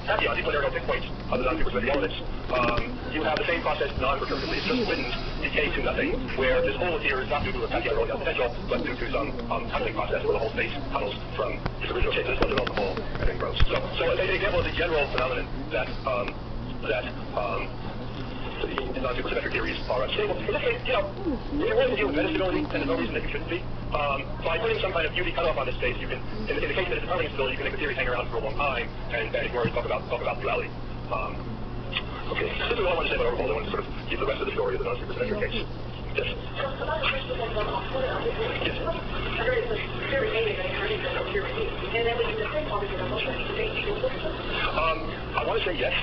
tachyons, even when there are no fixed points other than supersymmetric elements, you have the same process non-recurrently. It's just wind decay to nothing, where this hole here is not due to a tachyon rolling out potential, but due to some tunneling process where the whole space tunnels from its original shape to this one develop the hole and then grows. So an example of the general phenomenon that the non-supersymmetric theories are unstable. In this case, if you're willing to deal with metastability, and there's no reason that you shouldn't be, by putting some kind of UV cutoff on this space, you can, in the case that it's a tunneling instability, you can make the theory hang around for a long time and ignore it, talk about duality. Okay, this is all I want to say about overfold. I want to sort of give the rest of the story of the non-supersymmetric case. Yes? I want to say yes.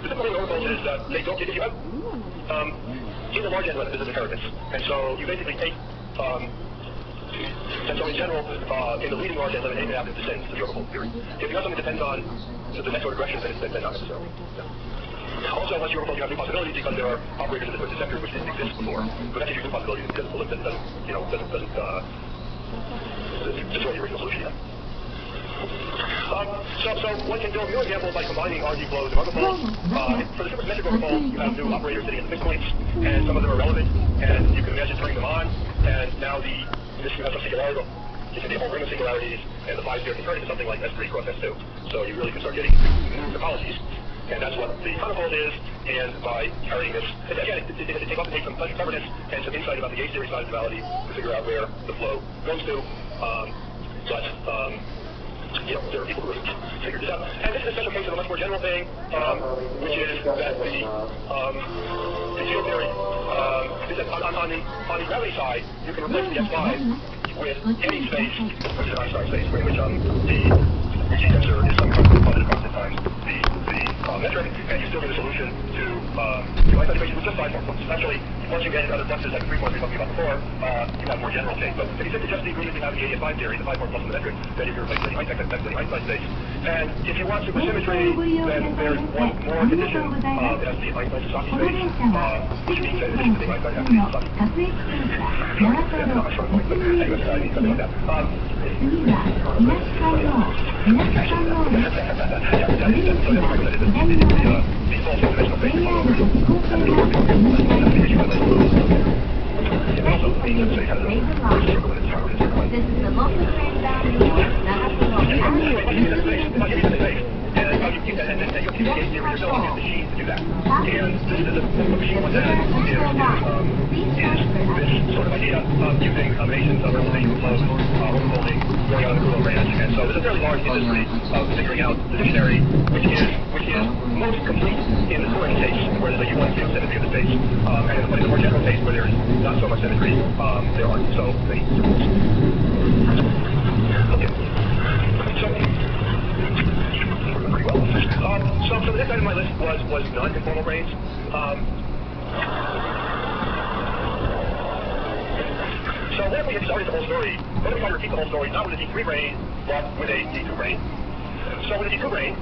The difficulty with overfolds is that they don't give you in the large end limit, this is inheritance. And so you basically take, and so in general, in the leading large end limit, anything that happens descends to the overfold theory. If you have something that depends on the next order direction, then not necessarily. Yeah. Also, once you overfold, you have new possibilities because there are operators in the Swift sector which didn't exist before. But that's usually new possibilities and doesn't destroy the original solution yet. So one can build new examples by combining RG flows and overfolds. For the supersymmetric overfold, you have new operators sitting at the fixed points, and some of them are relevant, and you can imagine turning them on, and now you have some singularity. You can be a whole ring of singularities, and the phi sphere can turn into something like S3 cross S2. So you really can start getting topologies. And that's what the conofold is, and by carrying this, again, it often takes some pleasure cleverness and some insight about the gauge theory side of duality to figure out where the flow goes to. There are people who have figured this out. And this is a special case of a much more general thing, which is that the field theory, on the gravity side, you can replace the S5 with any space, which is an Einstein space, in which the G tensor is some constant constant times the metric, and you still get a solution to Einstein equation with just 5 more fluxes. Actually, once you get into other fluxes like the 3 points we were talking about before, you have more general shape. But if you simply just the agreement you have the 85 theory, the 5 more plus the metric, then you can replace the Einstein, that's the Einstein space. And if you want supersymmetry, then there's one more condition, that's the Einstein-Sasaki space, which means that in addition to the Einstein, you have to be Sasaki. Sort of idea of using combinations of realization flows, overfolding, going out of the Coulomb range, and so there's a fairly large industry of figuring out the dictionary, which is most complete in the Coulomb case, where there's a U1 symmetry of the space, and in the more general case, where there's not so much symmetry, there aren't so many symmetries. Okay. Pretty well. So the next item on my list was non-conformal brains. So what if we had started the whole story, what if we try to repeat the whole story, not with a D3 brain, but with a D2 brain? So with a D2 brain,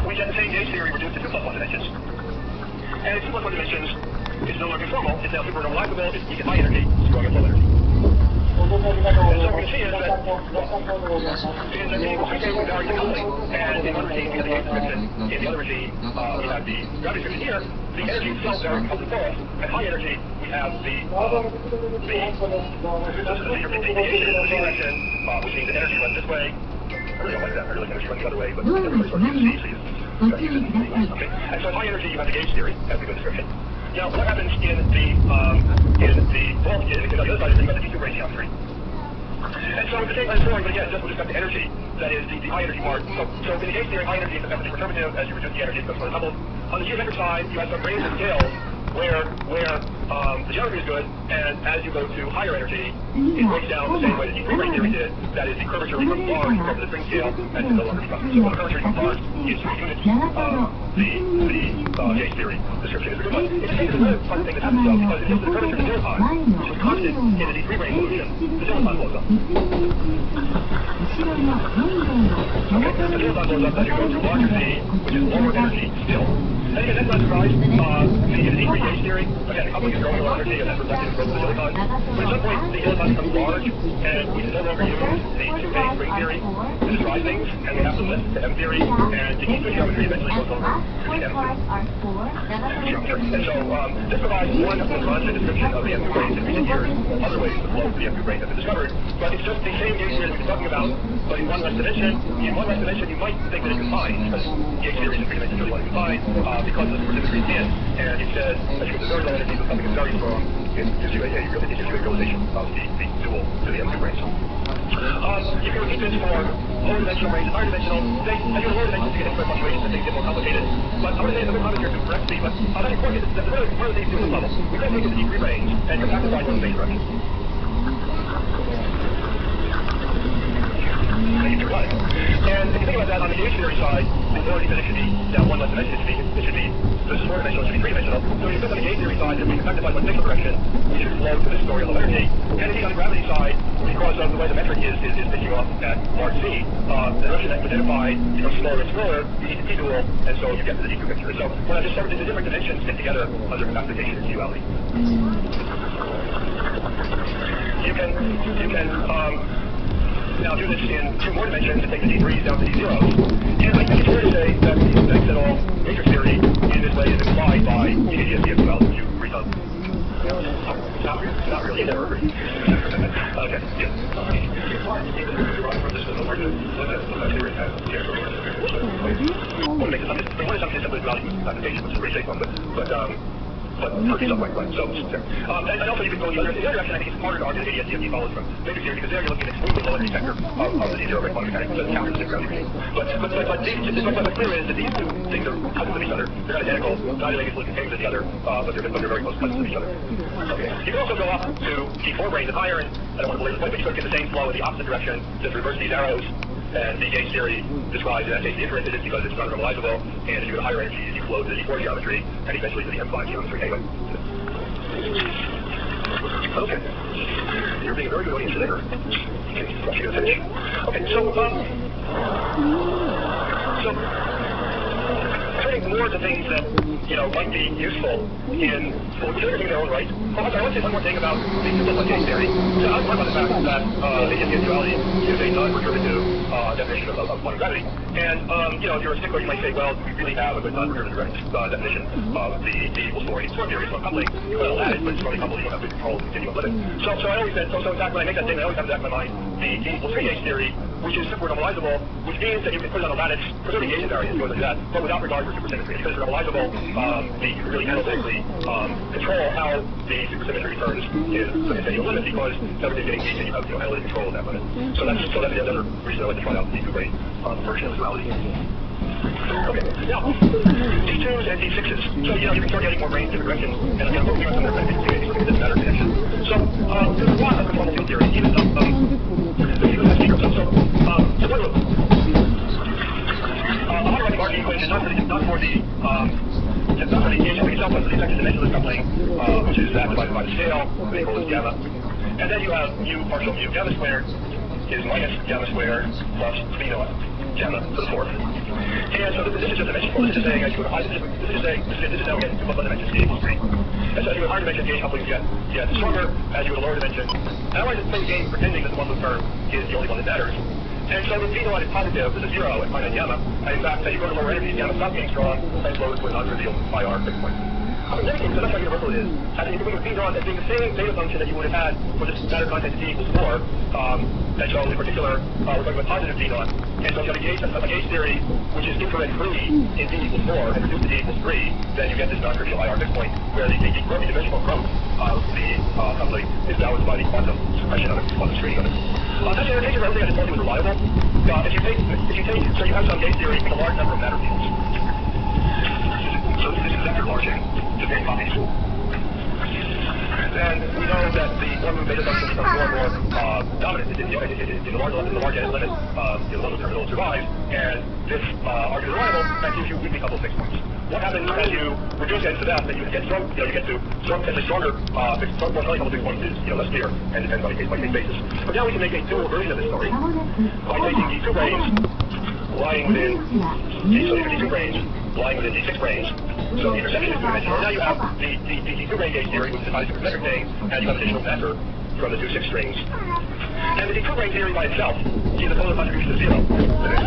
we get the same gauge theory reduced to 2 plus 1 dimensions. And in 2 plus 1 dimensions, it's no longer conformal, it's now supernormalizable, it's weak at high energy, strong at low energy. And so what we can see is that the cases are decoupling, and in one regime we have the gauge description, in the other regime we have the gravity description here. The energy itself are coupled forward. At high energy we have the gauge direction, which means the energy runs this way. I really don't like that, I really like energy running the other way, but everybody starts using C, so you got to use it. Okay. And so at high energy you have the gauge theory, as the good description. Now, what happens in the other side is that you have the D2 brain geometry. And so it's the same kind of story, but again, just with respect to energy, that is the high energy part. So in the gauge theory, high energy is effectively perturbative. As you reduce the energy, it becomes more doubled. On the geometric side, you have some range of scales where the geometry is good, and as you go to higher energy, it breaks down the same way that D3 brain theory did. That is, the curvature becomes large compared to the string scale, and it no longer becomes. So when the curvature becomes large, it's 3 units. The gauge theory description is a good one. It's another fun thing that happens though, because if the curvature to zero time, which is constant in the D3 brain solution, the zero time blows up. Okay, the zero time blows up as you go to larger Z, which is lower energy still. And again, that's not a surprise. The D3 gauge theory, again, the coupling is growing a lot of energy, and that's reflected in growth of the zero time. But at some point, the zero time class becomes large, and we no longer use the 2A string theory to describe things, and we have to list the M theory, and the Euclid geometry eventually goes over to the M geometry. And so this provides one run and description of the M grains in recent years, other ways to flow the M grains have been discovered, but it's just the same Gauge theory that we've been talking about, but in one less dimension. In one less dimension, you might think that it combines, because Gauge theory in 3 dimensions really want to combine, because of the precipitancy at the end, and it says that you get the very low energy, so something is very strong, it gives you a realization of the dual to the M grains. You can repeat this for lower dimensional range and higher dimensional. As you lower dimensions, you get infinite fluctuations and things get more complicated. But I want to say something here correctly, but that's important. That's one of the things to this level. We can take it to degree range, and you have to find one phase direction. And if you think about that, on the gauge theory side, the lower dimension should be now one less dimension. It should be this is 4 dimensional, it should be 3 dimensional. So if you look on the gauge theory side, if we affected by one pixel correction, we should flow to this story of low energy. And if you on the gravity side, because of the way the metric is pitching off at large c, the direction that you identify becomes smaller and smaller, you need to p-dual, and so you get to the DQ picture. So when I just started the different dimensions fit together under application of duality. You can now do this in 2 more dimensions and take the d3s down to d0s. And I think it's fair to say that the effects that all matrix theory in this way is implied by GDSD as well. You agree on? Not really. Never agree. Okay. Yeah. One is simply value application, which is pretty safe one, but pretty somewhat right. So, and also you can go in the other direction. I think it's harder to argue that ADS-CFT follows from matrix theory because there you're looking at extremely low energy sector of the zero rate quantum mechanics, so it counters the gravity. But what's clear is that these two things are cousins of each other. They're not identical. Neither they get contained with the other, but they're very close cousins of each other. Okay. You can also go up to D4 range and higher, and I don't want to belabor the point, but you sort of get the same flow in the opposite direction. Just reverse these arrows. And the gauge theory describes that the inference is because it's non-normalizable, and as you go to higher energies, you flow to the D4 geometry, and eventually to the M5 geometry. Anyway. Okay. You're being a very good audience there. Okay, okay, so turning more to things that, might be useful in everything in their own right. I want to say one more thing about the simplified gauge theory. So I was talking about the fact that ADS-CFT duality is a non-perturbative definition of quantum gravity. And, if you're a stickler, you might say, well, we really have a good non-perturbative definition of the equals 4 storm theory. So coupling, you want to add it, but it's only coupled, you don't have to control the continuum limit. So I always said, so in fact, when I make that statement, I always have in the back of my mind the equals 3 gauge theory, which is super normalizable, which means that you can put it on a lattice, preserving gauge invariance, goes like that, but without regard for supersymmetry. Because it's normalizable, you can really analytically control how the supersymmetry returns in the continuum limit, because everything's getting gauge and you have analytic control of that limit. So that's the other reason I like to try out the D2 rate version of duality. Okay, now, D2s and D6s. So, you can start getting more range in different directions, and I'm focusing on some of the benefits of this matter connection. So, there's a lot of conformal field theory, even so, what I'm writing Markov equation not for the gauge coupling itself, but for the effective dimensionless coupling, which is that divided by the scale, and equals gamma. And then you have mu partial mu gamma squared is minus gamma squared plus phi gamma to the fourth. And so this is just dimensional. This is saying as you go to high, this is now getting to above dimensions, c equals 3. And so as you go to higher dimension, gauge coupling get stronger. As you go to lower dimension, and I like to play the game pretending that the one-loop term is the only one that matters. And so if phi is positive, this is 0 at finite gamma. And in fact, as you go to lower energies, gamma stops being strong and flows to an unrevealed phi r fixed point. In any case, so that's how universal it is. And you can think of phi as being the same data function that you would have had for this matter content t equals 4. And so in particular, we're talking about positive phi naught. And so if you have a gauge theory which is infrared free in t equals 4 and reduced to t equals 3, then you get this non-trivial IR fixed point where the dimensional growth of the coupling is balanced by the quantum suppression of it, quantum screening of it. That's the indication that everything I just told you was reliable. If you take, so you have some gauge theory with a large number of matter fields. So this is vector larging to very copies. And we know that the one-loop beta function becomes more and more dominant in the large end limit. The one-loop term will survive, and this argument is reliable. That gives you weakly coupled fixed points. What happens as you reduce ends to that? That you get strong, you get to stronger, more coupled fixed points is less clear and depends on a case-by-case basis. But now we can make a dual version of this story by taking D2 range lying within D2 range lying within D6 range. So the intersection is two-dimensional. Now you have the D2 range gauge theory, which is a supersymmetric thing, and you have additional vector from the 2 6 strings. And the two-brain theory by itself sees a total contribution of 0.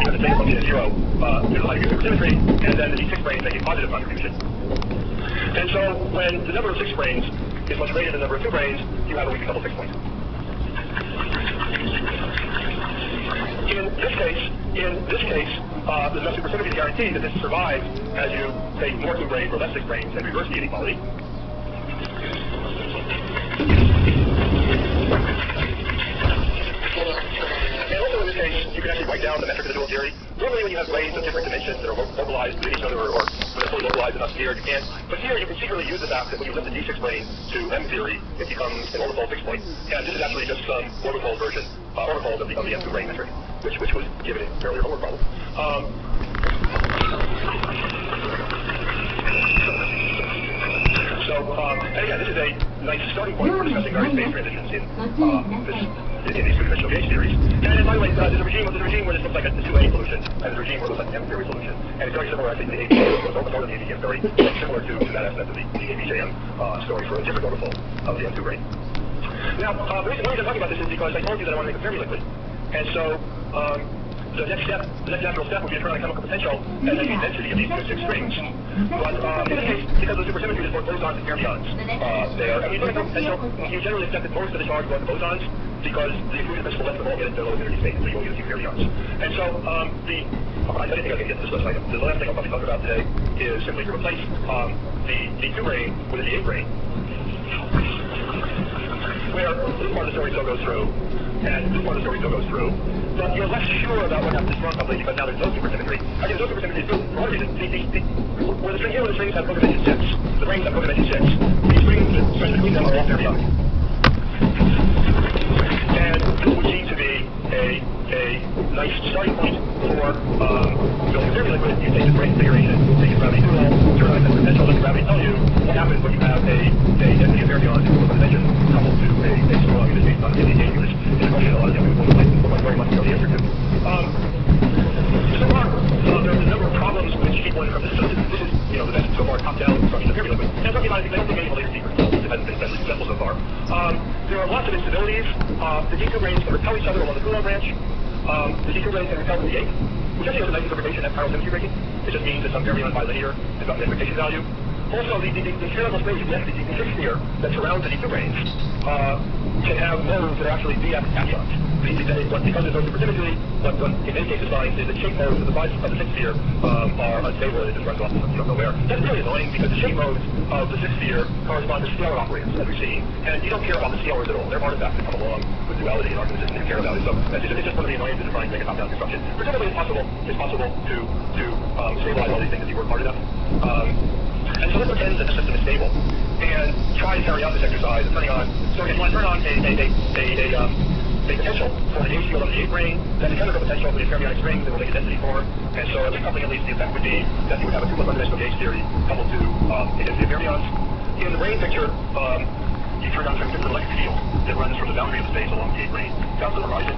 So the same function is 0 due to the high degree of supersymmetry, and then the D6 brains make a positive contribution. And so when the number of 6 brains is much greater than the number of 2 brains, you have a weak couple 6 point. In this case, there's no supersymmetry to guarantee that this survives as you take more 2 brains or less 6 brains and reverse the inequality. And also in this case, you can actually write down the metric of the dual theory. Normally when you have brains of different dimensions that are localized within each other or when they're fully localized enough here, you can't. But here you can secretly use the fact that when you lift the D6 brain to M theory, it becomes an orbifold 6 point. And this is actually just some orbifold version, orbifold of the M2 brain metric, which was given in earlier homework problem. And again, this is a nice starting point for discussing various phase transitions in these two-dimensional gauge theories. And by the way, there's a regime where this looks like a 2A solution, and there's a regime where it looks like an M theory solution. And it's very similar, I think, to the ABJM, very similar to that aspect of the ABJM story for a different orbifold of the M2 brain. Now, the reason I'm talking about this is because I told you that I want to make a Fermi liquid. And so, the next natural step would be to turn on a chemical potential and then the density of these 2 6 strings. But in this case, because of the supersymmetry, there's more bosons and fermions there. And when you do a chemical potential, you generally expect that most of the charge go to bosons because the inclusion principle lets them all get into the low energy state, so you only get a few fermions. And so, I didn't think I could get to this last item. The last thing I'll probably talk about today is simply to replace the 2 brain with a D8 brain, where this part of the story still goes through, and this part of the story still goes through, but you're less sure about what happens to strong coupling because now there's no supersymmetry. I mean, there's no supersymmetry for one reason. Where the string here, where the strings have codimension 6, the brains have codimension 6. These strings between them are all fermionic. And this would seem to be a nice starting point for building a Fermi liquid. You take the brain configuration, take a gravity dual, turn on the potential, let the gravity tell you what happens when you have a density of fermions in equal dimension coupled to a strong, in this case, not a this is a question a lot of young people would very much know the answer to. So far, there are a number of problems which keep one from this. So this is, the best so far top-down construction of Fermi liquid. And talking about it, I don't think any of the later secrets it hasn't been especially successful so far. There are lots of instabilities. The D2 brains can repel each other along the Coulomb branch. The D2 brains can repel from the 8, which actually has a nice interpretation of chiral symmetry breaking. It just means that some fermion bilinear has got an expectation value. Also, the spherical space, the fixed sphere that surrounds the D2 brains can have modes that are actually d axions. Because there's no supersymmetry, what in many cases finds is that shape modes of the fixed sphere are unstable and it just runs off you don't know where. That's really annoying because the shape modes of the fixed sphere correspond to scalar operators, as we've seen, and you don't care about the scalars at all. They're artifacts that come along with duality and arguments that you care about it. So it's just one of the annoyances of trying to make a top-down construction. Presumably it's possible to stabilize all these things if you work hard enough. And so let's pretend that the system is stable and try to carry out this exercise of turning on. So if you want to turn on a potential for the gauge field on the 8 brain, then the chemical potential for the fermionic strings that will make a density form. And so every coupling, at least, the effect would be that you would have a 2-1-dimensional gauge theory coupled to a density of fermions. In the brain picture, you turn on some different electric field that runs from the boundary of the space along the 8 brain down to the horizon.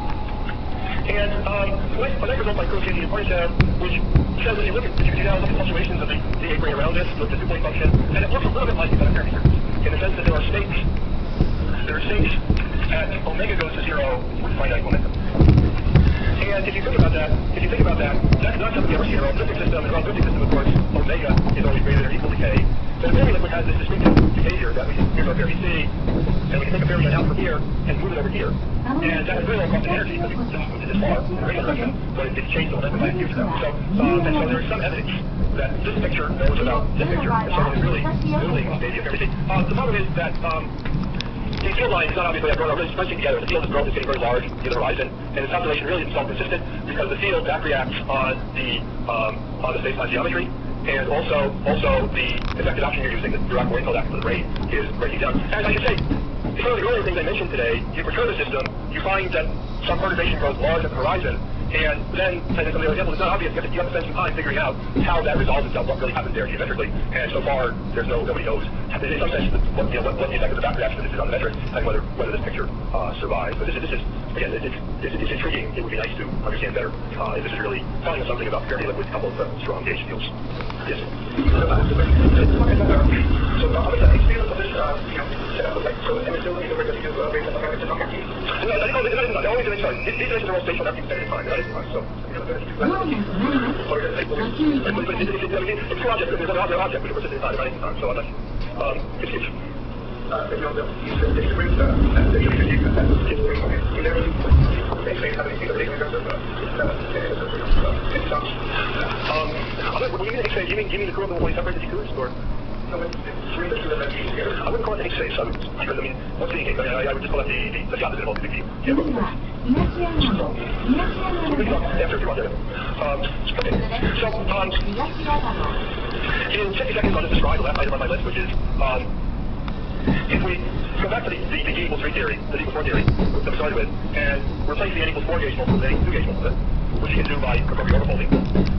And a nice result by Kuroshige and Poinchev, which says if you look at fluctuations of the 8 brain around this, look at the 2-point function, and it looks a little bit like a Fermi surface, in the sense that there are states at omega goes to 0 with finite momentum. And if you think about that, that's not something you ever see in a relativistic system. In a relativistic system, of course, omega is always greater than or equal to k. So the Fermi liquid has this distinctive behavior that here's our Fermi C, and we can take a fermion out from here and move it over here. And that has very low cost of energy because we just moved it this far in the regular direction, but it changed the momentum by a huge amount. So there is some evidence that this picture knows about this picture, and so it's really building a state of Fermi C. The problem is that these field lines not obviously are really splashing together. The field is growing, it's getting very large near the horizon, and its calculation really isn't self-consistent because the field back reacts on the space-time geometry, and also the effective action you're using, the Dirac-Moyenfeld action for the brain, is breaking down. And as I should say, some of the earlier things I mentioned today, you perturb the system, you find that some perturbation grows large at the horizon, And then, some of the other examples, it's not obvious. You have to spend some time figuring out how that resolves itself, what really happened there geometrically. And so far, nobody knows. In some sense, what the effect of the back reaction of this is on the metric, and whether this picture survives. But this is again, it's intriguing. It would be nice to understand better if this is really telling us something about the purity liquid coupled with strong gauge fields. Yes. So, I'm going to expand on this, setup of like, so the image building, we're going to do based on the fact that it's not working. No, I think the only thing, sorry, these images are all spatial mapping at time. That is fine. So, it's an object, there's another object, but it was at the time, right? So, it's huge. You mean the curve when you separate the two curves, or? No, it's three dimensions together. I wouldn't call it H-phase. Because, I mean, what's the H? I would just call it the opposite of all the big After if you want to. Okay. So, in 60 seconds, I'll just describe the last item on my list, which is, if we go back to the G equals 3 theory, the D equals 4 theory that we started with, and replace the N equals 4 gauge multiple with N equals 2 gauge multiple, which you can do by appropriate overfolding,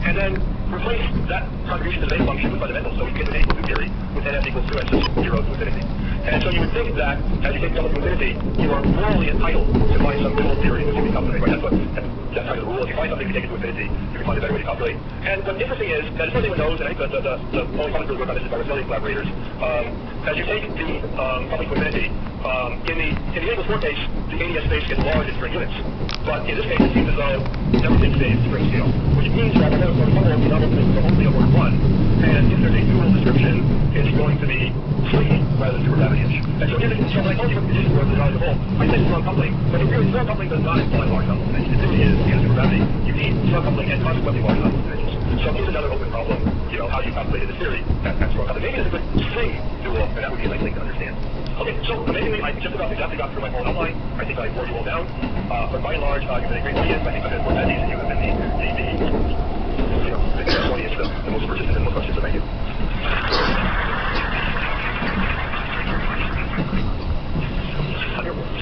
and then replace that contribution to the wave function with fundamentals, so we get the N equals 2 theory with N equals 2 and 0 to infinity. And so you would think that as you take double to infinity, you are morally entitled to find some middle theory which you can calculate. Right? That's kind of the rule. If you find something to take it to infinity, you can find a better way to calculate. And what's interesting is that as anyone knows, and I think the only comment really work on this is by Rosselli collaborators, as you take the coupling to infinity, in the N equals 4 case, the ADS space gets large in string units. But in this case, it seems as though everything stays string scale, which means that the funnel is not only over 1, and if there's a dual description, it's going to be free rather than super gravity-ish. And so when I told you what the conditions were for the valuable, I said strong coupling, but if strong coupling does not imply large number of dimensions. It really is, because super gravity, you need strong coupling and consequently large number of dimensions. So here's another open problem, how you calculated this theory at strong coupling. Maybe it's a good string dual, and that would be a nice thing to understand. Okay, so amazingly, I just about exactly got through my whole outline. I think I wore you all down. But by and large, you've been a great audience. I think I've been more than you have been the best audience, the most persistent and most questions. So thank you.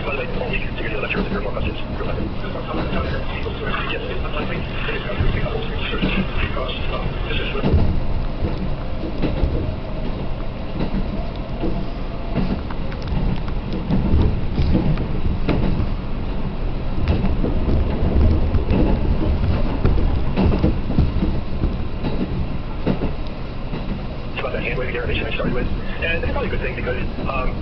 By the way, all week, to give you the lecture, if there are more questions, you're welcome. Yes, I think because this is derivation I started with, and it's probably a good thing because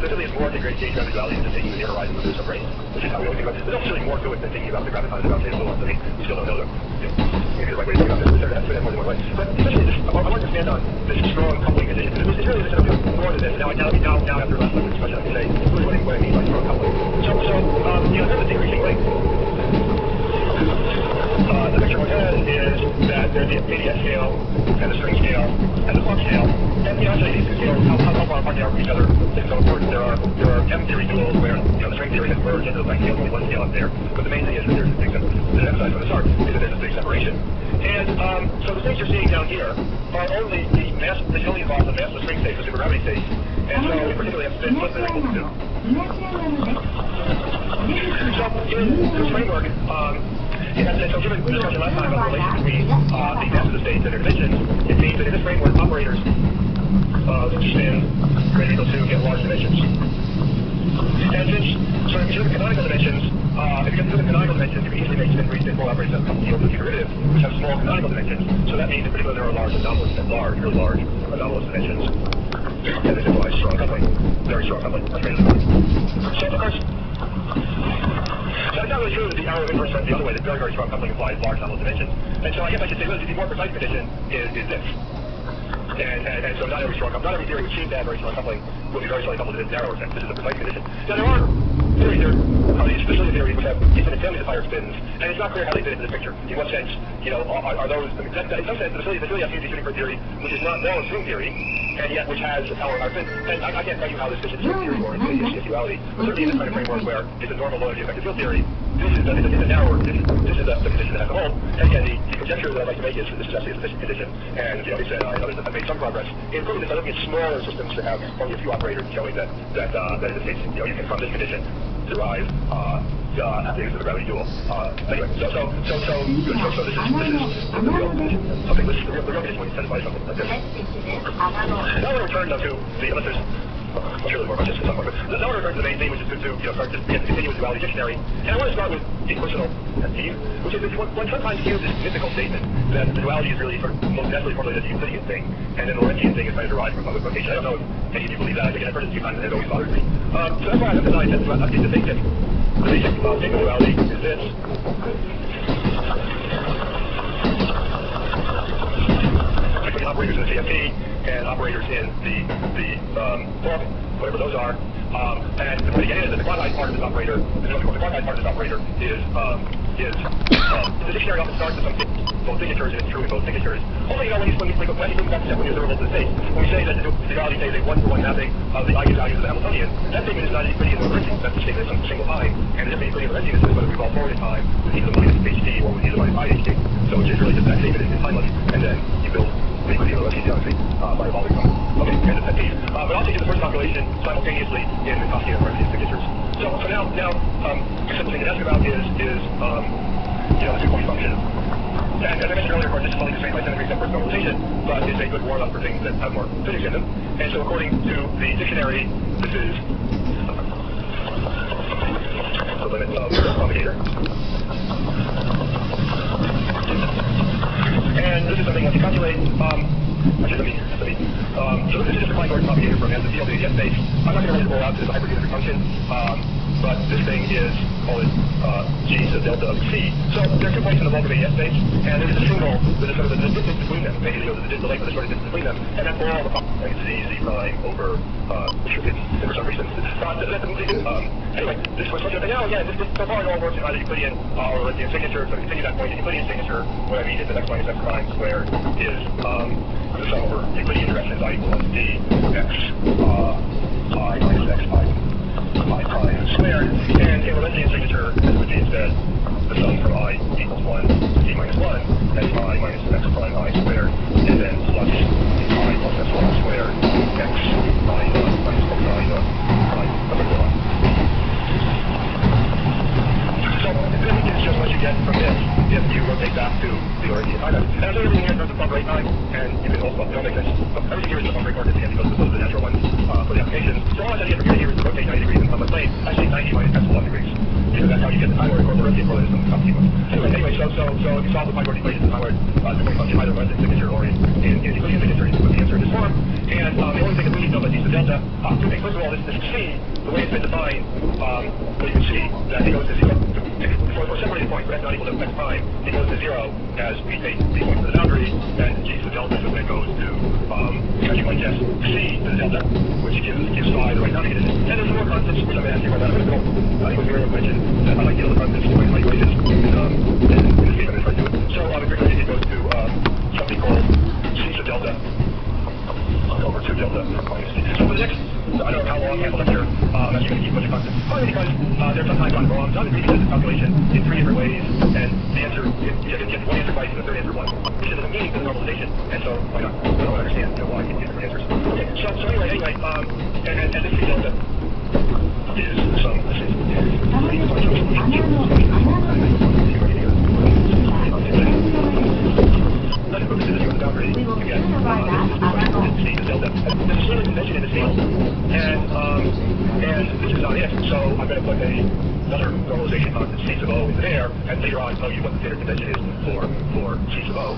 there really is more to great gauge gravity than thinking of the horizon of the brain, which is how we always think about it. There's also really more to it than thinking about the graviton about data ones. I mean, we still don't know them. Maybe the right way to think about this, there has to be more than one way. But especially this, I want to expand on this strong coupling condition, because it's really just more than this. Now after last time discussion, I can say what I mean by strong coupling. So there's a decreasing length. The picture we had is that there's the ADS scale and the string scale and the clock scale. And actually these two scales, how far apart they are from each other is so important. There are M theory duals where the string theory has merged into the length scale, only one scale up there. But the main thing is that there's a big emphasize from the start is that there's a big separation. And so the things you're seeing down here are only the mass, the only involved the mass of the string state, the supergravity state. And so we particularly have spin plus they're equal to 2. So in this framework, so given the discussion last time about the relation between the mass of the states and their dimensions, it means that in this framework, operators spin greater equal to get large dimensions. And since, so if you look at canonical dimensions, if you look at canonical dimensions, you can easily make spin operators that come from the derivative, which have small canonical dimensions. So that means in particular there are large anomalous and large, really large anomalous dimensions. And this implies strong coupling, very strong coupling. So of course, so it's not really true that the arrow inverse runs the other way, that very, very strong coupling implies large anomalous dimensions. And so I guess I should say, well, the more precise condition is this. And so not every theory which seems to have very strong coupling will be very strongly coupled in its narrower sense. This is a precise condition. Now there are theories, especially theories which have infinite families of higher spins, and it's not clear how they fit into this picture. In what sense, are those, in some sense, the facility has shooting for theory, which is not known as string theory, and yet which has a power in our spin. And I can't tell you how this fits into string theory or into issue-issue-uality, but certainly in this kind of framework where it's a normal low energy effective field theory, this is a narrower condition. This is the condition that has a hold. And again, the conjecture that I'd like to make is that this is actually a sufficient condition. And he said, I noticed that I've made some progress in proving this. I look at smaller systems that have only a few operators showing that in this case, you can from this condition derive mappings of the gravity dual. Anyway, so this is the real condition. Something this, the real condition when you satisfy something like this. Now we're return to the, unless there's I'm sure there's more questions at some point, but now we're returning to the main theme, which is to start to continue with the duality dictionary. And I want to start with impersonal theme, which is when sometimes use this mythical statement that the duality is really sort of most definitely formulated as a Euclidean thing, and then the Lorentzian thing is kind of derived from public vocation. I don't know if any of you believe that. Again, I've heard it a few times and it always bothers me. So that's why I've emphasized that I think to think that the basic statement of duality is this. Operators in the CFT and operators in the form, whatever those are. And the way to get in is that the quantized part of this operator, the quantized part of this operator is the dictionary often starts with some both signatures, and it's true in both signatures. Only, when you bring that step when you're observable to the space, when we say that the duality is a one-to-one mapping of the eigenvalues of the Hamiltonian, that statement is not Euclidean or Lorentzian. That's a statement of some single time, and the difference between Lorentzian is whether we call forward in time with e to the minus ht or with e to the minus I ht. So it's really just that statement is timeless, and then you build Euclidean or Lorentzian geometry by evolving from. Okay, and it's that piece. But I'll take the first calculation simultaneously in the Costian and Lorentzian signatures. So now, the simple thing to ask about is the 2-point function. And as I mentioned earlier, of course, this is only constrained by symmetry except for normalization, but it's a good warm-up for things that have more physics in them. And so according to the dictionary, this is the limit of the propagator. And this is something once you calculate, actually, so this is just a Klein-Gordon propagator from the field in the space. I'm not going to really roll out to this hypergeometric function, but this thing is, call it g to the delta of c. So there are 2 points in the bulk of the space, and there is a single, there's sort of the distance between them, maybe the length of the sort of distance between them, and that's all the z prime over, for some reason. Anyway, this was such a thing, this so far it all works in either Euclidean or Lorentzian signature, so to continue that point in Euclidean signature, what I mean is that x minus x prime squared is the sum over Euclidean directions I equals d x I minus x prime squared, and in Lorentzian signature, this would be instead the sum from I equals 1 d minus 1 x I minus x prime I squared, and then plus I plus epsilon squared x I minus x I prime epsilon. So this is just what you get from this if you rotate back to the Lorentzian time. And so everything here in terms of bump rate time, and you can also make this. Everything here is the bump rate coordinates again because those are the natural ones for the application. So all I said here is to rotate 90 degrees in the plane. I say 90 minus epsilon degrees. Because that's how you get the time order or the Lorentzian coordinates from the top sequence. Anyway, so if you solve the Python equation, the time order, the point function either Lorentzian signature or in Euclidean signature, you put the answer in this form. And the only thing that we need to know about these delta, two things. First of all, this c, the way it's been defined, well, you can see that it goes to 0. For separated points, for x not equal to x prime, it goes to 0 as we take the point to the boundary, and g to the delta, so then it goes to, as you might guess, c to the delta, which gives psi the right boundary condition. And there's some more constants, which I'm going to ask you about that in a minute. It was very mentioned that I like dealing with constants in my equations, and in this case I'm going to try to do it. So in frequency it goes to something called c to delta over 2 delta minus c. So for the next, I don't know how long I have a lecture, I'm actually going to keep a bunch of constants. Probably because there's sometimes gone wrong. So I'm going to redo this calculation in 3 different ways, and the answer, you get one answer right and the third answer wrong, which is a meaning to the normalization, and so why not? I don't understand why I get different answers. Okay, so anyway, and this c delta is some, this is, let's put this in the boundary. You get c to delta. There's a slight convention in this field, and this is not it. So I'm going to put another normalization constant c sub o into there, and later on tell you what the standard convention is for c sub o.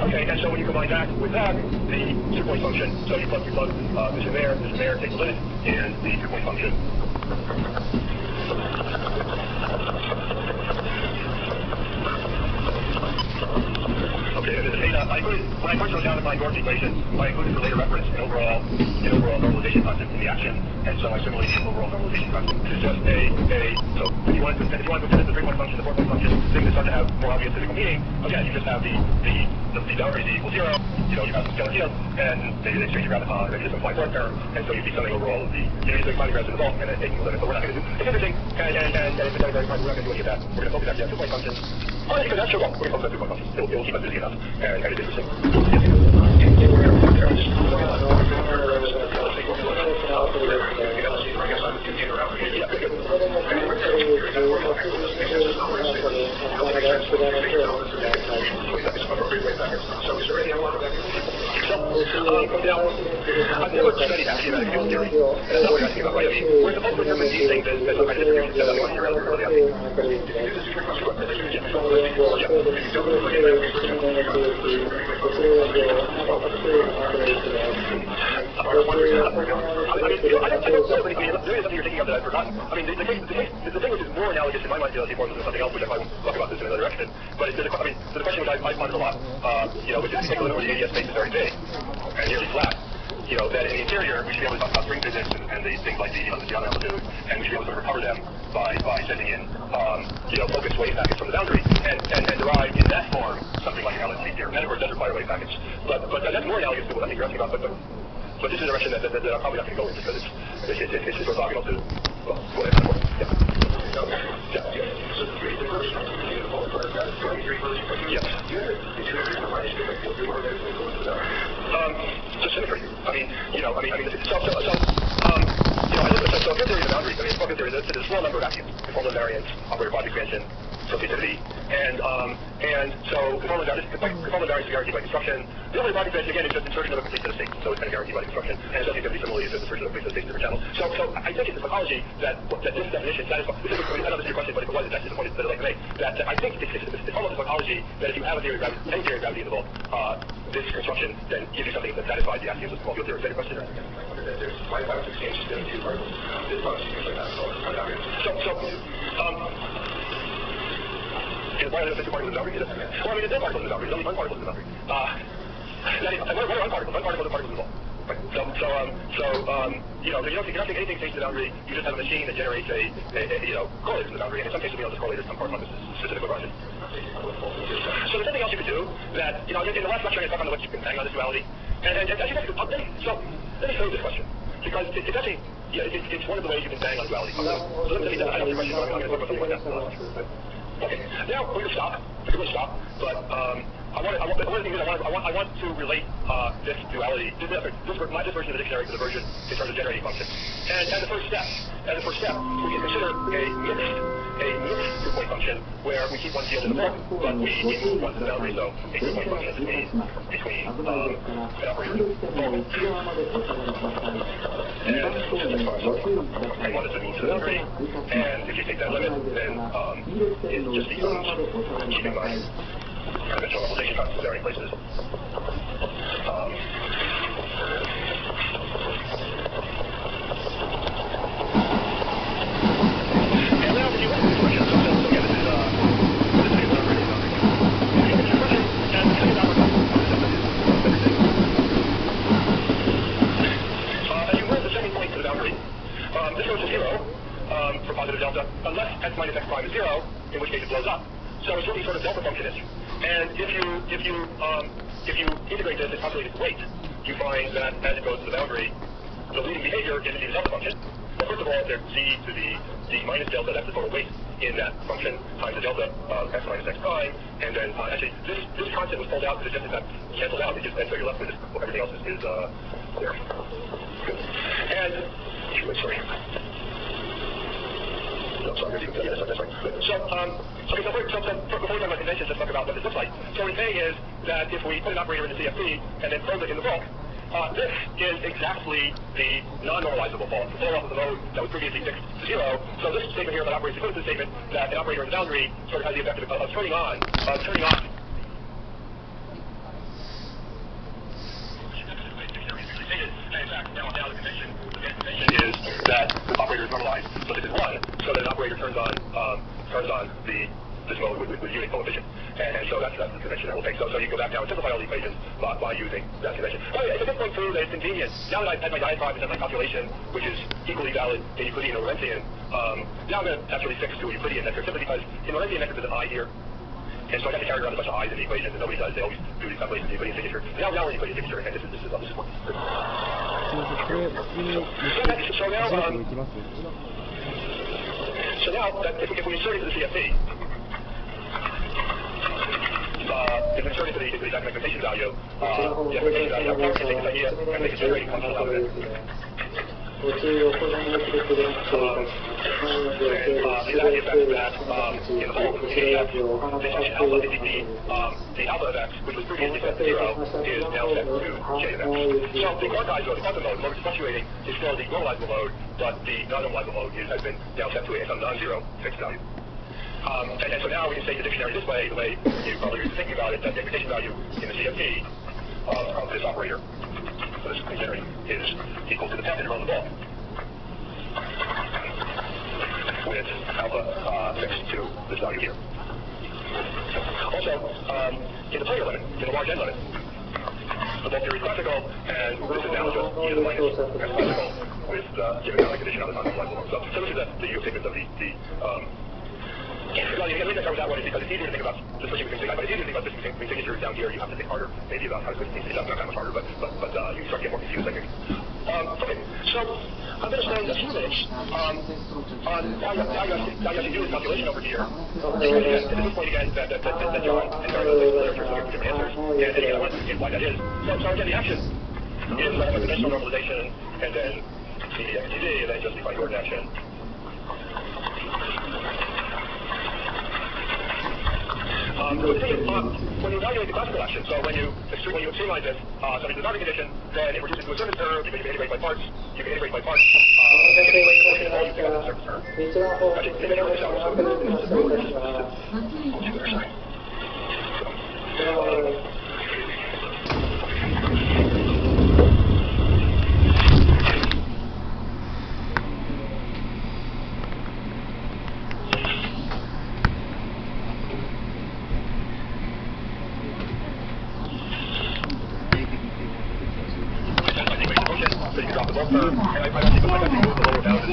Okay, and so when you combine that with that, the 2-point function. So you plug this in there, take the limit, and the 2-point function. Okay, and the data, when I first wrote down the Klein-Gordon equation, I included for later reference an overall normalization constant in the action, and so I simulated the overall normalization constant. This is just so if you want to consider the 3-point function, the 4-point function, things that start to have more obvious physical meaning, again, you just have the boundary z equals 0, you have some scalar field, and maybe they exchange your graviton, maybe there's some Klein-Gordon term, and so you'd be summing over all of the, the finding graphs in the bulk, and then taking the limit, but we're not going to do, it's interesting, and it's very, very fun, we're not going to do any of that, we're going to focus actually on 2-point functions. Oh, because that's so wrong. We're going to focus on 2-point functions. It will keep us busy enough, and it's interesting. I've never studied axiomatic field theory, and that's not what you're asking about, right? I mean, we're supposed to interpret these things as some kind of distribution set. That's what you're really asking. There is something you're thinking of that I've forgotten. I mean, the thing which is more analogous in my mind to LC forms is something else, which I might talk about this in another direction. But it's the question which I pondered a lot, which is particularly where the ADS space is very big and nearly flat. That in the interior, we should be able to talk about string physics and the things like the Giano amplitude, and we should be able to recover them by sending in, focused wave packets from the boundary and derive in that form something like an LHC theorem. And of course, does require wave packets. But that's more analogous to what I think you're asking about. But this is a direction that I'm probably not going to go in because it's orthogonal to, well, whatever. Yeah. Yes. So symmetry. So field theory of the boundary. Field theory. There's a small number of axioms: conformal invariance, operator quad expansion, associativity, and so conformal invariance is guaranteed by construction. The operator quad expansion again is just insertion of a complete set of states, so it's kind of guaranteed by construction. And associativity similarly is just insertion of a complete set of states to different channels. So I think it's the psychology that this definition satisfies. I know this is your question, but if it was, that's just the point that I'd like to make. That I think it's almost a psychology that if you have a theory of gravity, any theory of gravity in the vault, this construction then gives you something that satisfies the axioms of small field theory. Is that your question? There's why would exchange them to this function like that. Why are there such particles in the boundary? Well, I mean, there's no particles in the boundary. There's only one particle in the boundary. What are unparticles? Unparticles are particles in the vault. Right. You don't take anything changed to the boundary. You just have a machine that generates a correlator from the boundary, and in some cases, this correlator some correspond to specific Lagrangian. So there's something else you could do that, in the last lecture I talked about what you can bang on this duality, and actually let me show you this question, because it's actually, it's one of the ways you can bang on duality. So let me I don't see questions, but I'm going to talk about something like that. Okay, now we're going to stop, but one of the things I want to relate this duality, this version of the dictionary to the version in terms of generating functions. And as a first step, we can consider a mixed two-point function where we keep one field in the vault, but we move one to the boundary, so a two-point function between an operator and vault. And one is a mean to the boundary, and if you take that limit, then it just becomes keeping my conventional normalization constants in varying places. And now, if you look at this question, so again, this is an operator boundary. If you look at this question, and the second operator everything. As you move the second point to the boundary, this goes to 0 for positive delta, unless x minus x prime is 0, in which case it blows up. So it's really sort of delta function-ish. And if you integrate this and calculate its weight, you find that as it goes to the boundary, the leading behavior is indeed a delta function. Well, first of all, there's z to the d minus delta, that's the total weight in that function, times the delta of x minus x prime, and then actually this constant was pulled out because it just is not canceled out, and so you're left with this, everything else is there. And sorry. No, sorry, that's right. So before we talk about conventions, let's talk about what this looks like. So what we're saying is that if we put an operator in the CFT and then probe it in the vault, this is exactly the non-normalizable fault. The flow off of the mode that was previously fixed to 0. So this statement here that operates equivalent to the statement that an operator in the boundary sort of has the effect of turning off. In fact, now the convention is that the operator is normalized. So this is 1. So that an operator turns on this mode with unit coefficient. And so that's the convention that we'll take. So you go back now and simplify all the equations by using that convention. Oh, yeah, it's a good point too that it's convenient. Now that I've had my diatribe and done my calculation, which is equally valid in Euclidean or Lorentzian, now I'm going to actually fix to a Euclidean metric simply because in Lorentzian metric there's an I here. And so I got to carry around a bunch of i's in the equation, and nobody does. They always do these calculations in the Euclidean signature. Now we're in Euclidean signature, and this is one. So now that if we insert it to the CFT, if we insert it to the exact expectation value, the expectation value, now we can take this idea and make a generating function out of it. ご注意を保存が記録での注意いたします。範囲の状況で、すべて3分の1、後ろやじをお花の発生を可能です。the alpha of x, which was お previously 待た set to せいた 0, しました。 is now set to j of x. So the quantized mode, the quantum mode, the mode is fluctuating, is still the normalizable mode, but the non-normalizable mode has been now set to some non-zero fixed value. And so now we can say the dictionary this way, the way you probably used to thinking about it, that the imputation value in the CFT of this operator, so this dictionary, is equal to the tenth integral of the ball, with alpha fixed to this value here. Also, in the planar limit, in the large n limit, the ball theory is classical, and this is now just e to the minus as classical with given the condition of the non-normalizable mode. So this is the U statement of the well, the reason I cover that one is because it's easier to think about just switching between things. But it's easier to think about switching between signatures down here. You have to think harder, maybe about how to switch things. It's not that much harder, but you start to get more confused, I think. Okay, so I'm going to spend a few minutes on how you actually do this calculation over here. Because again, at this point again, that John and Gary the literature so different answers, and again, I want to explain why that is. So again, the action is a conventional normalization, and then CDXTD, and then justify your action. When you evaluate the classical action, so when you extremize this, so it's a boundary condition, then it reduces to a surface term. You can integrate by parts. You can integrate by parts. You can integrate by the surface term. Actually, maybe I wrote this out. So you can drop the ball curve, and I don't think I move the lower bound of Z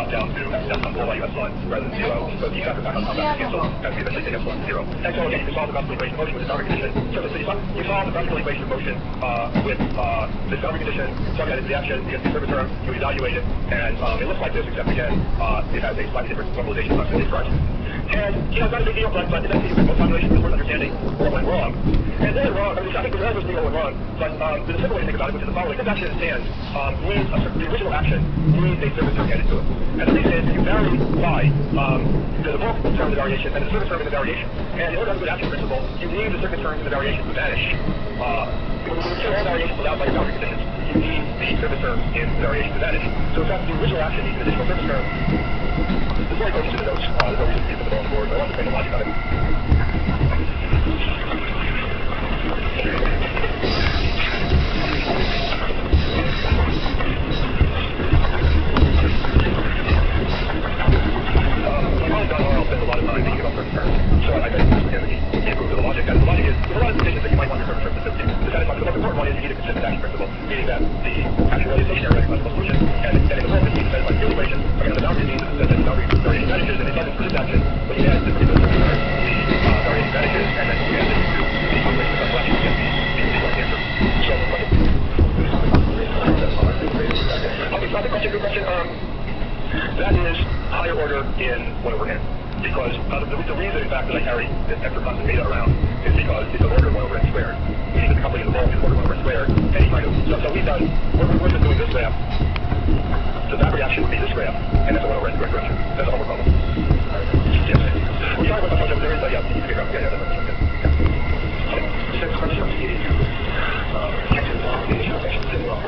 down to some low value epsilon rather than 0. So you have to back on that cancel, and we eventually take epsilon to 0. And so again, you can solve the graphical equation of motion with this boundary condition. So you solve the graphical equation of motion with this boundary condition, plug that into the action, you get the surface term, you evaluate it, and it looks like this, except again, it has a slightly different normalization function than describes. And, it's not a big deal, but eventually you get both calculations is worth understanding what went wrong. And then wrong, I think there's always what went wrong, but there's a simple way to think about it, which is the following. This action stands needs the original action needs a surface term added to it. And the reason is you vary by the bulk term in the variation and the surface term in the variation. And in order to have a good action principle, you need the surface terms in the variation to vanish. When you kill all variations allowed by your boundary conditions, you need the surface term in the variation to vanish. So in fact, the original action needs an additional surface term. Before I go into the notes, there's no reason to put the ball on the board, but I want to explain the logic of it. I'll spend a lot of time thinking about surface terms, so I think he improved the logic. And the logic is, there's a lot of conditions that you might want your surface terms to satisfy. The most important one is you need a consistent action principle, meaning that the action really is stationary at a classical solution. And in the form this needs to satisfy the field equation. Again, the boundary means that the boundary variation vanishes, and it doesn't for this action, but you add this particular surface term, the variation vanishes, and then you add this to the equation of flexion to get the correct answer. So, okay, so I think good question. That is higher order in 1 over n. Because the reason, in fact, that I carry this extra constant beta around is because it's an order of 1 over n squared. Meaning the coupling of the ball is order of 1 over n squared. Any kind of, so we've done, we're just doing this graph. So that reaction would be this graph, and that's a 1 over n squared direction. That's a homework problem. Yes. We're talking about the function of there is, yeah, you can figure out, yeah, that's okay. Okay. So the question of the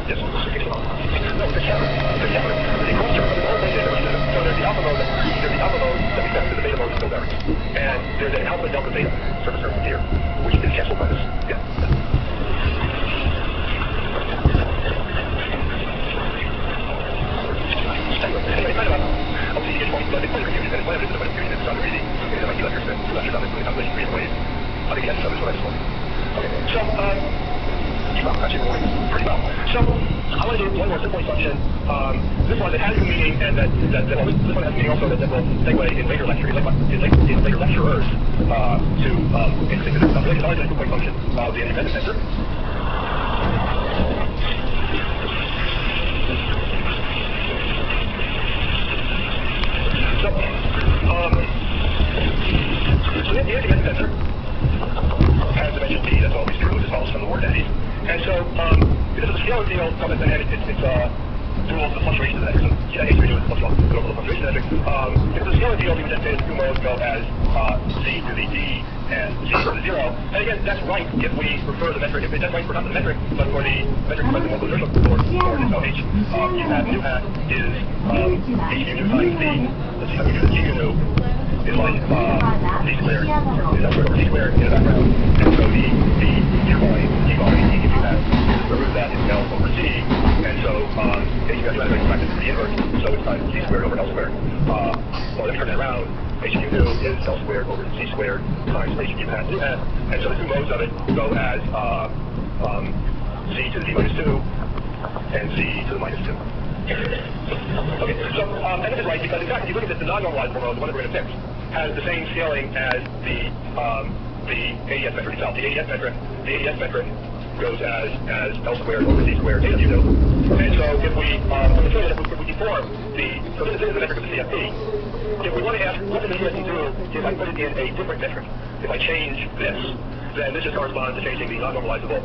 yes. No, it's a shadow. It's a shadow. The equals term of the whole thing is so there's the alpha mode that we set to the beta mode is still varying. And there's an alpha delta beta surface term here, which is canceled by this. Yeah. Anyway, kind of I'll see each point, but it's quite a confusion. It's quite a bit of a confusion. It's not really, it might be left your not doing the calculation three ways. I think that's what I just wanted. Okay, so, well, actually we're going pretty well. So, I want to do one more simple function. This one that has a meaning, and that well, this one has a meaning also that will segue in later lecture, in later lecturers to into this stuff. It's always a two-point function of the independent tensor. So, the independent tensor has dimension p. That's always true. This follows from the word eddy. And so, because of the scalar field, it's dual the fluctuation of the metric. So H is the fluctuation of the metric. If the scalar field, you would then say the two modes go as Z to the D and Z to the 0. And again, that's right if we refer the metric, that's right for not the metric, but for the metric by the mobile inertial force, or so H, U hat is H mu times D. Let's see how we do the G nu is like D squared, is that sort of D squared in the background. And so the G bar, if you have remove that is L over C, and so H mu has back to the inverse, so it's times C squared over L squared. Well, let me turn that around. H mu nu is L squared over C squared times H mu hat nu hat, and so the two modes of it go as Z to the D minus 2 and Z to the minus 2. Okay, so and this is right because in fact, if you look at this, the non-normalizable mode, the one that we're going to fix, has the same scaling as the AES metric itself. The AES metric goes as L squared over C squared theta mu nu. And so if we deform so this is the metric of the CFP. If we want to ask what does the CFP do if I put it in a different metric, if I change this, then this just corresponds to changing the non-normalizable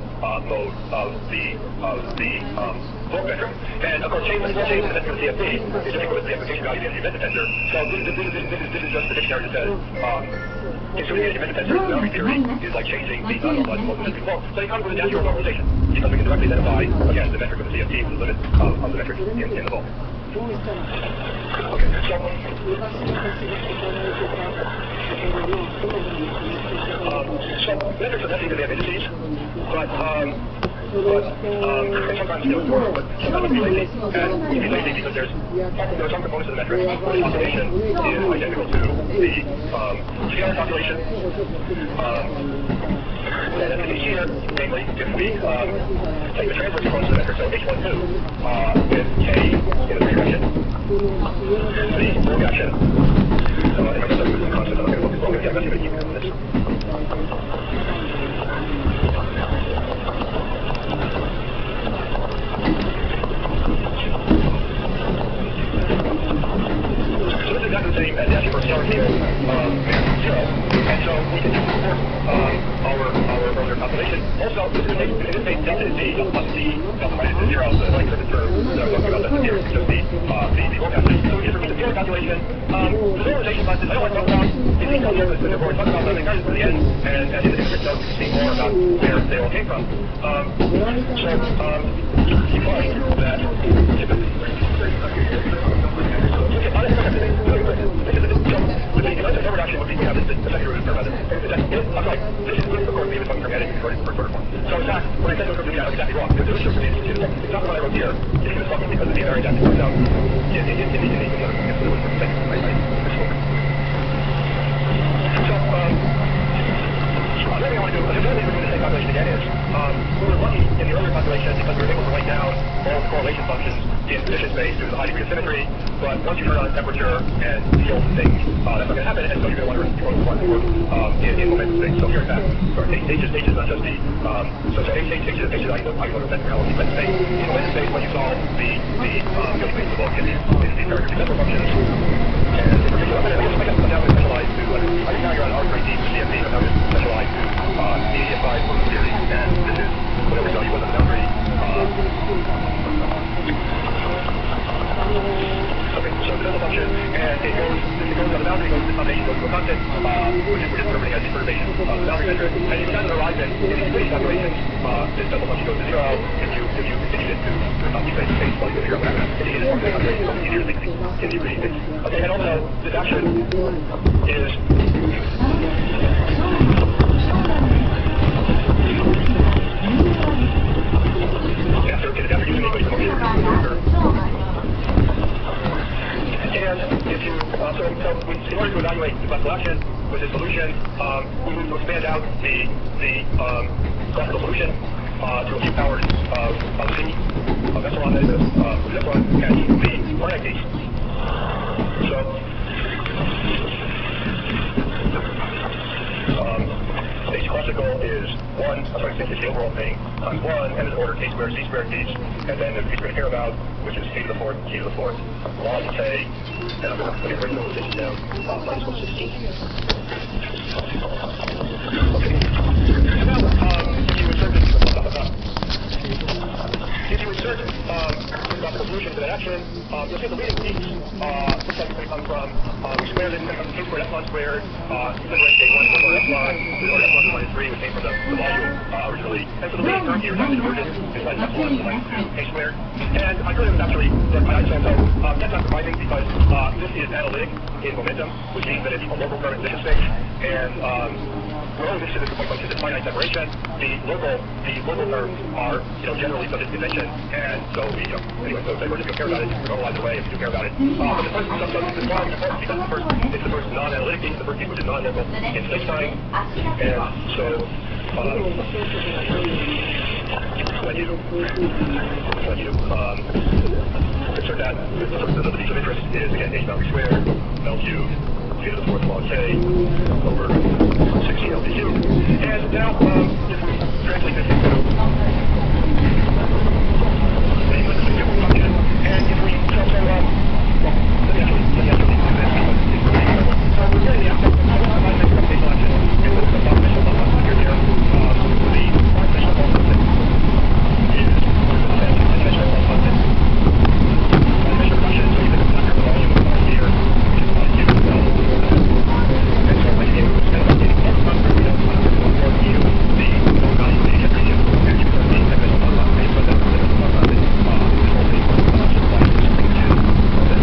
mode of the bulk metric. And of course, changing the metric of the CFP is just equal to the application value of the energy method tensor. So this is just the dictionary that says consuming the energy method tensor in the boundary theory is like changing the non-normalizable mode of the metric. Well, so you come with a natural normalization because we can directly identify again the metric of the CFP with the limit of the metric in the bulk. Okay, so metrics are definitely going to have indices, but sometimes they don't work, but sometimes we can be lazy, and we can be lazy because there are some components of the metric where the calculation is identical to the scalar calculation. And as you can see here, namely, if we take the transverse components of the metric, so H12 with K in the direction, the full reaction. So I guess that's the concept I'm going to focus on. Yeah, that's going to keep it on this. So this is exactly the same as the actual first scalar field mass 0, and so we can just support our earlier calculation. Also, this is a density Z plus D minus 0, so like the term that I was talking about, that's here, just the forecasting. So we just repeat the scalar calculation. The normalization classes, I don't want to talk about in detail here, but we're talking about something right to the end, and at the end of the footnote, you can see more about where they all came from. You find that the reduction would be we have this second root term method. I'm sorry, this is of course the even function heading for first one. So in fact, when I said no, I was exactly wrong. The solution for it's not what I wrote here. It's even function because the data are exactly worked out in the other one. So the other thing I want to do, the other thing we're doing the same calculation again is, we were lucky in the earlier calculation because we were able to write down all the correlation functions in position space due to the high degree of symmetry, but once you turn on temperature and field and things, that's not going to happen, and so you're going to want to work in momentum space. So here in fact, H is not just the, so H is how you look at momentum space. In momentum space, when you solve the field space of the book, is the characteristic vector functions. And in particular, I guess I'm now going to specialize to, I think now you're on R3D CFD, but I'm going to specialize to media applied fluid theory, and this is whatever tell you was on the boundary. Okay, so the function, and it goes on the boundary, goes to the combination, goes to a constant, which we're determining as the perturbation of the boundary metric. And if you got to the horizon, in these space calculations, this double function goes to 0. If you continue it to compute space, well, you go to 0, whatever. If you use the calculation, it's easier to think in the degree space. Okay, and also, this action is after using the equation of motion. And if you, so in order to evaluate the classical action with this solution, we need to expand out the classical solution to a few powers of C, of epsilon, and the finite case. So, H classical is 1, it's the overall thing, times 1, and it's order K squared, C squared each, and then there's K squared care about, which is K to the 4th, K to the 4th, log K, and I'm going to put the normalization down, minus 160. Okay. So now, if you insert this, if you insert the solution to that you'll see the leading peaks looks like they come from square, then come from k squared epsilon squared, separate k1 over epsilon, or epsilon to minus 3, which came from the volume originally. And so the leading term here is actually divergence inside epsilon to minus 2 k squared. And I thought it was actually the so that's not surprising because this is analytic in momentum, which means that it's a local current position state. And we're only interested in the point function of finite separation. The local terms are, generally subject to convention, and so anyway, so divergence, if you care about it, you normalize away if you care about it. But the first substance is important because it's the first non-analytic piece, the first piece which is non-local in space-time, and so when you insert that, the piece of interest is again h boundary squared, L cubed, to the fourth log k over 16 L cubed. And now, if we translate this into function, and if we let me actually do this because it's really incredible. So we're getting the aspect of the expectation action and the definition of here there. The definition of constant is definition of constant. Definition of function, so you can factor the volume here, which is cubed as well. And so when you instead of updating the constant, we don't for you the value of the ratio, and you can make definition of constant so that the constant is only applies to something to this.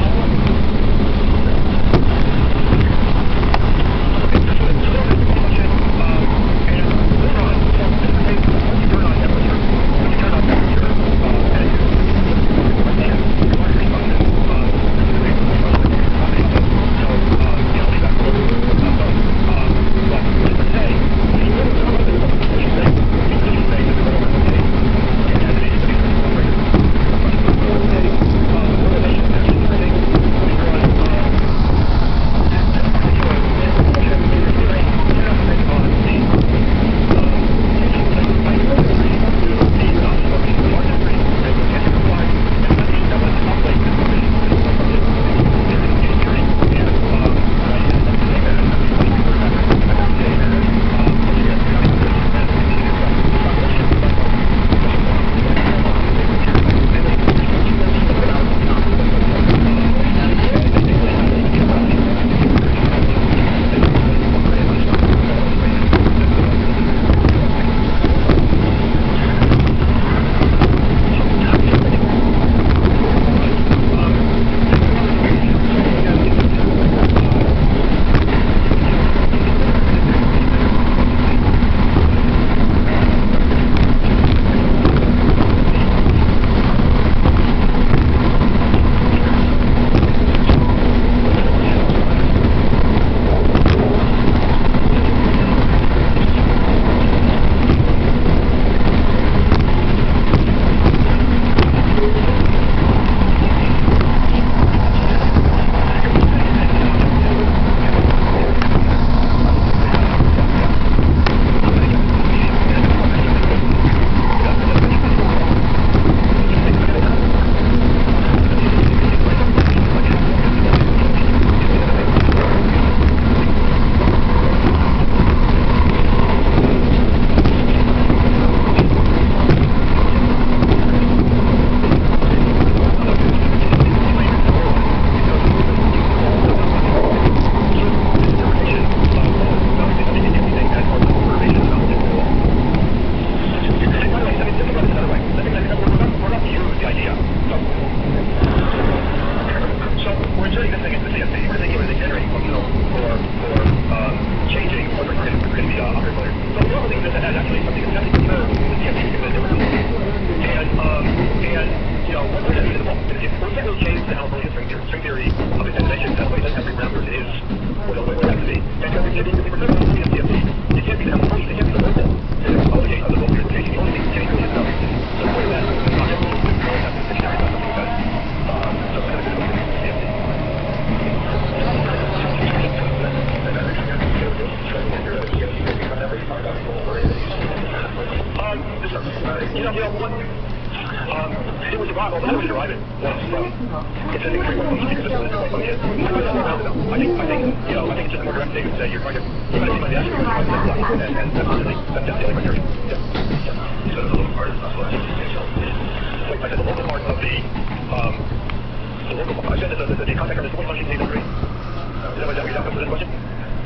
It was about, how do we derive it? It's an incremental function. I think it's just a more direct thing to say you're trying to, you might see my desk, and that's the only criteria. Yeah. So the local part is not so like I said, the local part of the local. I said that the contact card is 4183. Is that what you got for this question?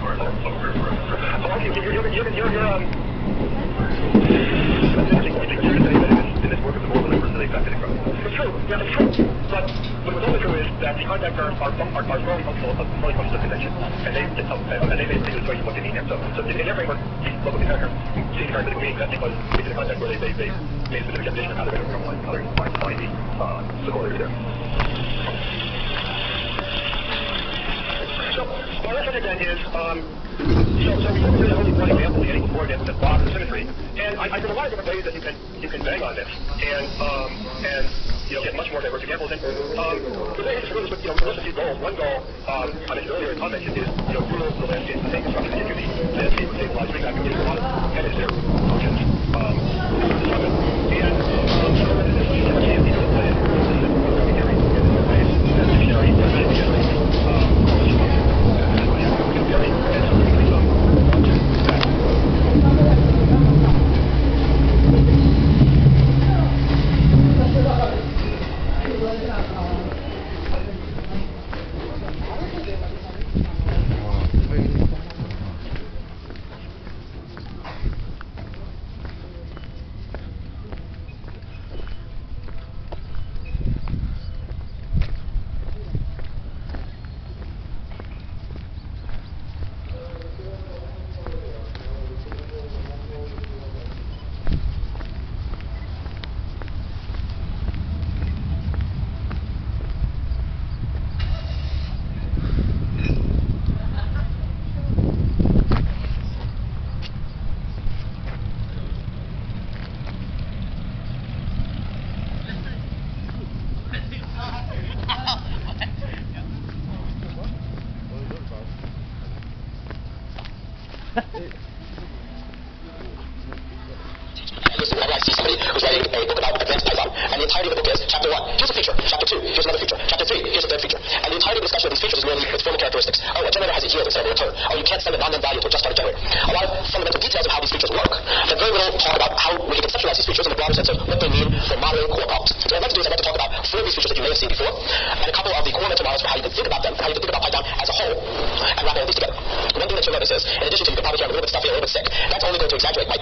Oh, okay, that's interesting. You're saying that in this work of the board members that they got it from. It's true. Yeah, it's true. But what's also true is that the contact cards are strongly functional of the convention, and they basically tell you what they mean there. So in their framework, local contact cards, see the cards that agree, that's because it's in a context where they made a specific definition of how they're going to find the corollary there. So my last subject then is, so we don't really only one example, the N equals 4 example, that block the symmetry, and I there are a lot of different ways that you can bang on this, and get much more diverse examples. And the way it's really, list a few goals. One goal I mentioned earlier in comments is rule the landscape of the same structure that gives you the landscape of stabilized feedback and gives you a lot of headed there functions. And so this is much easier to play in theory in different ways. As a dictionary, automatically generates correlation functions. And so you have to theory, and so there's some object that in addition to, you can probably hear I'm a little bit stuffy, a little bit sick. That's only going to exaggerate my